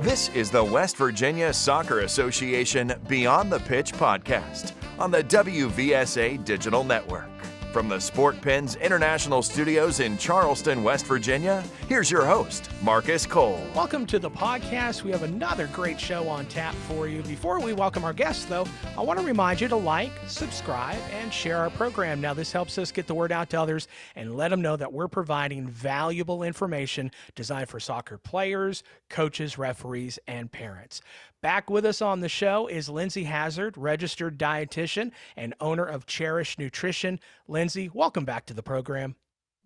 This is the West Virginia Soccer Association Beyond the Pitch podcast on the WVSA Digital Network. From the Sport Pens International Studios in Charleston, West Virginia, here's your host, Marcus Cole. Welcome to the podcast. We have another great show on tap for you. Before we welcome our guests, though, I want to remind you to like, subscribe, and share our program. Now, this helps us get the word out to others and let them know that we're providing valuable information designed for soccer players, coaches, referees, and parents. Back with us on the show is Lindsay Hazard, registered dietitian and owner of Cherish Nutrition. Lindsay, welcome back to the program.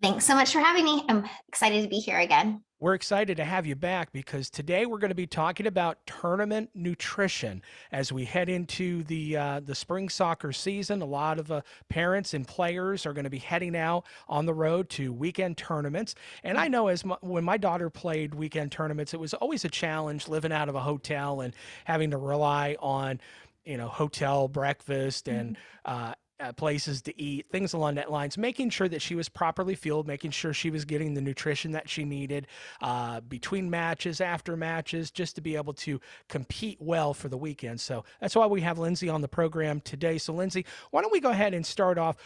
Thanks so much for having me. I'm excited to be here again. We're excited to have you back because today we're going to be talking about tournament nutrition as we head into the spring soccer season. A lot of parents and players are going to be heading out on the road to weekend tournaments. And I know when my daughter played weekend tournaments, it was always a challenge living out of a hotel and having to rely on, hotel breakfast and places to eat, things along that lines, making sure that she was properly fueled, making sure she was getting the nutrition that she needed between matches, after matches, just to be able to compete well for the weekend. So that's why we have Lindsay on the program today. So Lindsay, why don't we go ahead and start off?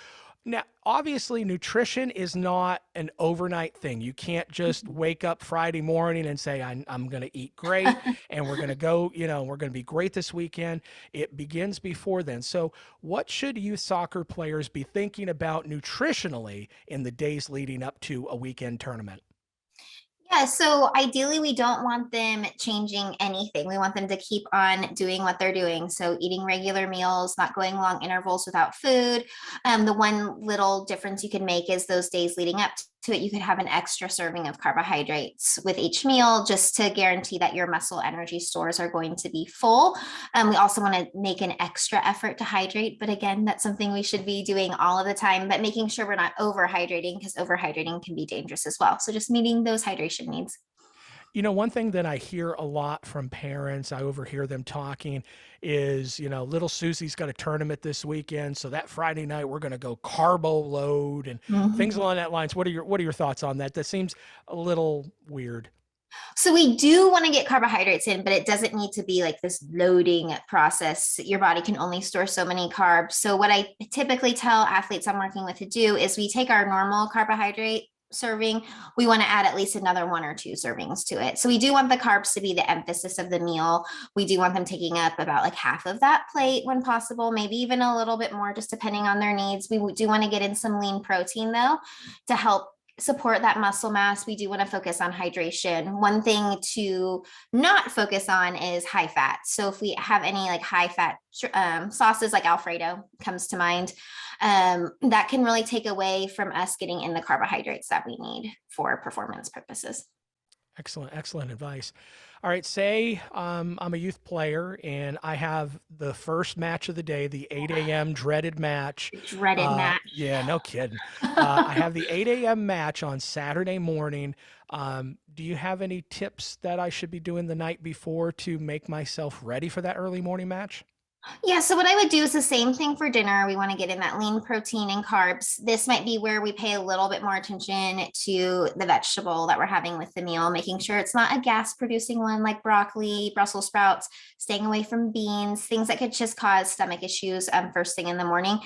Now, obviously, nutrition is not an overnight thing. You can't just wake up Friday morning and say, I'm going to eat great and we're going to go, we're going to be great this weekend. It begins before then. So what should youth soccer players be thinking about nutritionally in the days leading up to a weekend tournament? Yeah, so ideally we don't want them changing anything. We want them to keep on doing what they're doing. So eating regular meals, not going long intervals without food. The one little difference you can make is those days leading up to it, you could have an extra serving of carbohydrates with each meal just to guarantee that your muscle energy stores are going to be full. We also want to make an extra effort to hydrate, but again, that's something we should be doing all of the time, but making sure we're not overhydrating because overhydrating can be dangerous as well. So just meeting those hydration needs. One thing that I hear a lot from parents, I overhear them talking is, little Susie's got a tournament this weekend. So that Friday night, we're going to go carbo load and things along that lines. What are your thoughts on that? That seems a little weird. So we do want to get carbohydrates in, but it doesn't need to be like this loading process. Your body can only store so many carbs. So what I typically tell athletes I'm working with to do is we take our normal carbohydrate serving, we want to add at least another 1 or 2 servings to it. So we do want the carbs to be the emphasis of the meal. We do want them taking up about like half of that plate when possible, maybe even a little bit more, just depending on their needs. We do want to get in some lean protein though, to help support that muscle mass. We do want to focus on hydration. One thing to not focus on is high fat. So if we have any like high fat sauces like Alfredo comes to mind, that can really take away from us getting in the carbohydrates that we need for performance purposes. Excellent advice. All right, say I'm a youth player and I have the first match of the day, the 8 a.m. dreaded match. Match. Yeah, no kidding. I have the 8 a.m. match on Saturday morning. Do you have any tips that I should be doing the night before to make myself ready for that early morning match? Yeah, so what I would do is the same thing for dinner. We want to get in that lean protein and carbs. This might be where we pay a little bit more attention to the vegetable that we're having with the meal, making sure it's not a gas producing one like broccoli, Brussels sprouts, staying away from beans, things that could just cause stomach issues first thing in the morning.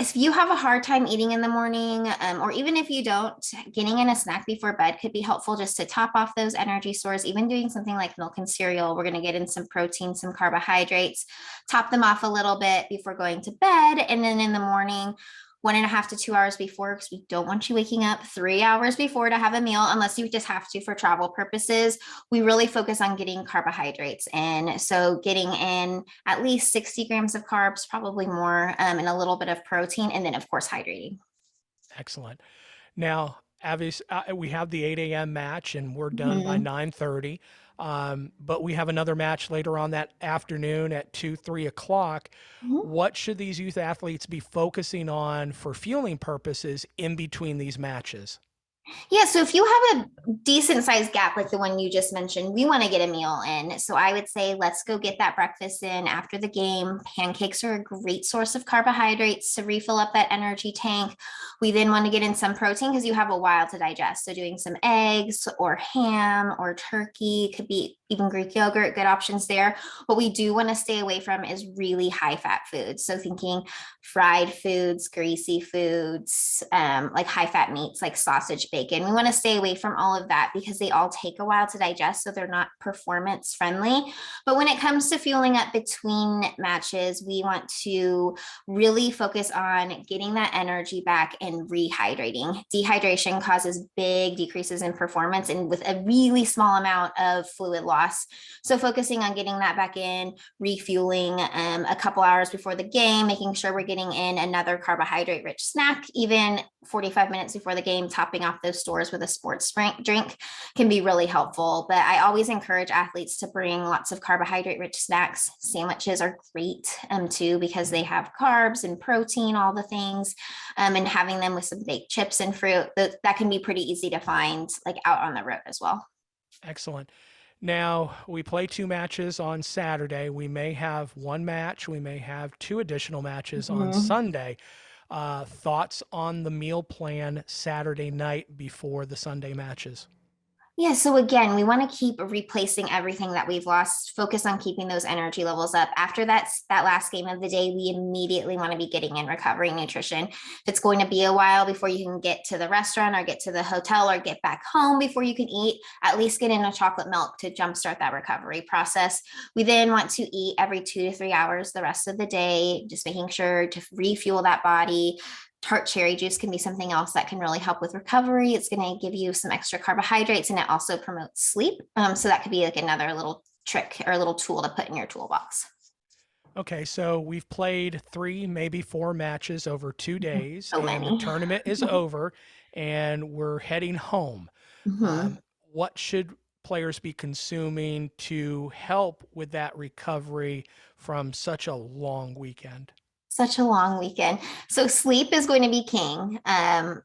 If you have a hard time eating in the morning, or even if you don't, getting in a snack before bed could be helpful just to top off those energy stores. Even doing something like milk and cereal, we're going to get in some protein, some carbohydrates, top them off a little bit before going to bed. And then in the morning, 1.5 to 2 hours before, because we don't want you waking up 3 hours before to have a meal unless you just have to for travel purposes. We really focus on getting carbohydrates in. So getting in at least 60 grams of carbs, probably more, and a little bit of protein, and then of course hydrating. Excellent. Now, we have the 8 a.m. match and we're done by 9:30. But we have another match later on that afternoon at 3 o'clock. What should these youth athletes be focusing on for fueling purposes in between these matches? Yeah, so if you have a decent sized gap like the one you just mentioned, we want to get a meal in. So I would say let's go get that breakfast in after the game. Pancakes are a great source of carbohydrates to refill up that energy tank. We then want to get in some protein because you have a while to digest. So doing some eggs or ham or turkey, could be even Greek yogurt, good options there. What we do want to stay away from is really high fat foods. So thinking fried foods, greasy foods, like high fat meats like sausage, bacon. We want to stay away from all of that because they all take a while to digest. So they're not performance friendly. But when it comes to fueling up between matches, we want to really focus on getting that energy back and rehydrating. Dehydration causes big decreases in performance and with a really small amount of fluid loss. So focusing on getting that back in, refueling a couple hours before the game, making sure we're getting in another carbohydrate rich snack, even 45 minutes before the game, topping off those stores with a sports drink can be really helpful. But I always encourage athletes to bring lots of carbohydrate rich snacks. Sandwiches are great too because they have carbs and protein, all the things, and having them with some baked chips and fruit, that can be pretty easy to find like out on the road as well. Excellent. Now, we play 2 matches on Saturday. We may have 1 match. We may have 2 additional matches on Sunday. Thoughts on the meal plan Saturday night before the Sunday matches? Yeah, so again, we want to keep replacing everything that we've lost, focus on keeping those energy levels up. After that last game of the day, we immediately want to be getting in recovery nutrition. If it's going to be a while before you can get to the restaurant or get to the hotel or get back home before you can eat, at least get in a chocolate milk to jumpstart that recovery process. We then want to eat every 2 to 3 hours the rest of the day, just making sure to refuel that body. Tart cherry juice can be something else that can really help with recovery. It's going to give you some extra carbohydrates and it also promotes sleep. So that could be like another little trick or a little tool to put in your toolbox. Okay, so we've played 3, maybe 4 matches over 2 days, So and the many. tournament is over, and we're heading home. What should players be consuming to help with that recovery from such a long weekend? Such a long weekend. So sleep is going to be king.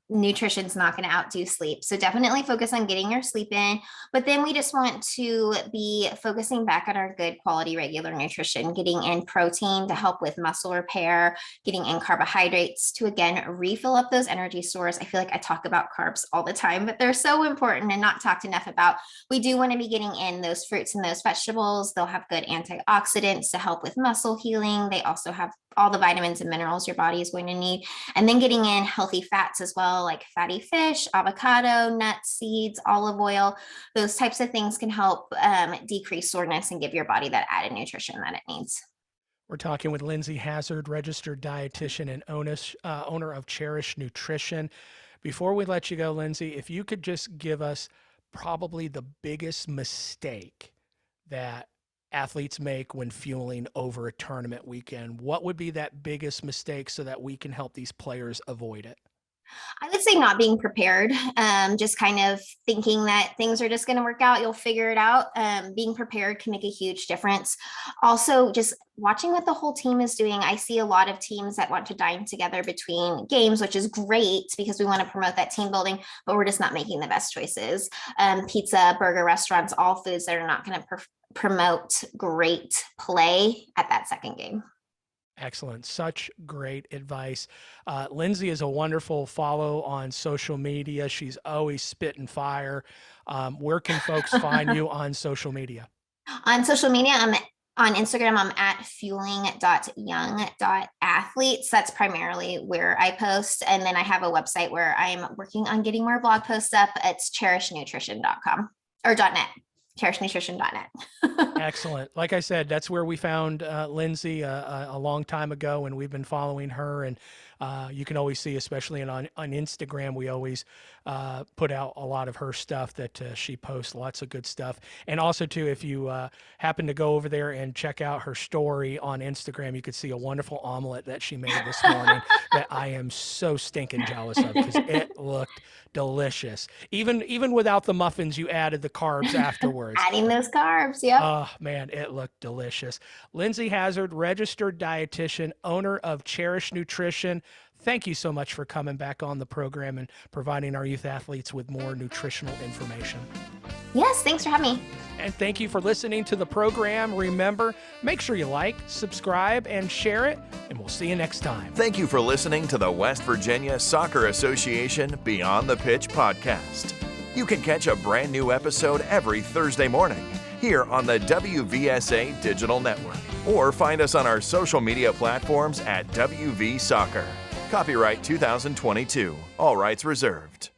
Nutrition's not going to outdo sleep. So definitely focus on getting your sleep in. But then we just want to be focusing back on our good quality regular nutrition, getting in protein to help with muscle repair, getting in carbohydrates to again refill up those energy stores. I feel like I talk about carbs all the time, but they're so important and not talked enough about. We do want to be getting in those fruits and those vegetables. They'll have good antioxidants to help with muscle healing. They also have all the vitamins and minerals your body is going to need. And then getting in healthy fats as well, like fatty fish, avocado, nuts, seeds, olive oil. Those types of things can help decrease soreness and give your body that added nutrition that it needs. We're talking with Lindsay Hazard, registered dietitian and owner of Cherish Nutrition. Before we let you go, Lindsay, if you could just give us probably the biggest mistake that athletes make when fueling over a tournament weekend, what would be that biggest mistake so that we can help these players avoid it? I would say not being prepared, just kind of thinking that things are just going to work out, you'll figure it out. Being prepared can make a huge difference. Also, just watching what the whole team is doing. I see a lot of teams that want to dine together between games, which is great because we want to promote that team building, but we're just not making the best choices. Pizza, burger restaurants, all foods that are not going to promote great play at that second game. Excellent. Such great advice. Lindsay is a wonderful follow on social media. She's always spitting fire. Where can folks find you on social media? On social media, I'm on Instagram, I'm at fueling.young.athletes. That's primarily where I post. And then I have a website where I'm working on getting more blog posts up. It's cherishnutrition.com or .net. cherishnutrition.net. Excellent. Like I said, that's where we found Lindsay a long time ago, and we've been following her. And you can always see, especially on Instagram, we always put out a lot of her stuff that she posts, lots of good stuff. And also, too, if you happen to go over there and check out her story on Instagram, you could see a wonderful omelet that she made this morning that I am so stinking jealous of because it looked delicious. Even without the muffins, you added the carbs afterwards. Adding those carbs, yep. Oh, man, it looked delicious. Lindsay Hazard, registered dietitian, owner of Cherish Nutrition. Thank you so much for coming back on the program and providing our youth athletes with more nutritional information. Yes, thanks for having me. And thank you for listening to the program. Remember, make sure you like, subscribe, and share it, and we'll see you next time. Thank you for listening to the West Virginia Soccer Association Beyond the Pitch podcast. You can catch a brand new episode every Thursday morning here on the WVSA Digital Network, or find us on our social media platforms at WV Soccer. Copyright 2022. All rights reserved.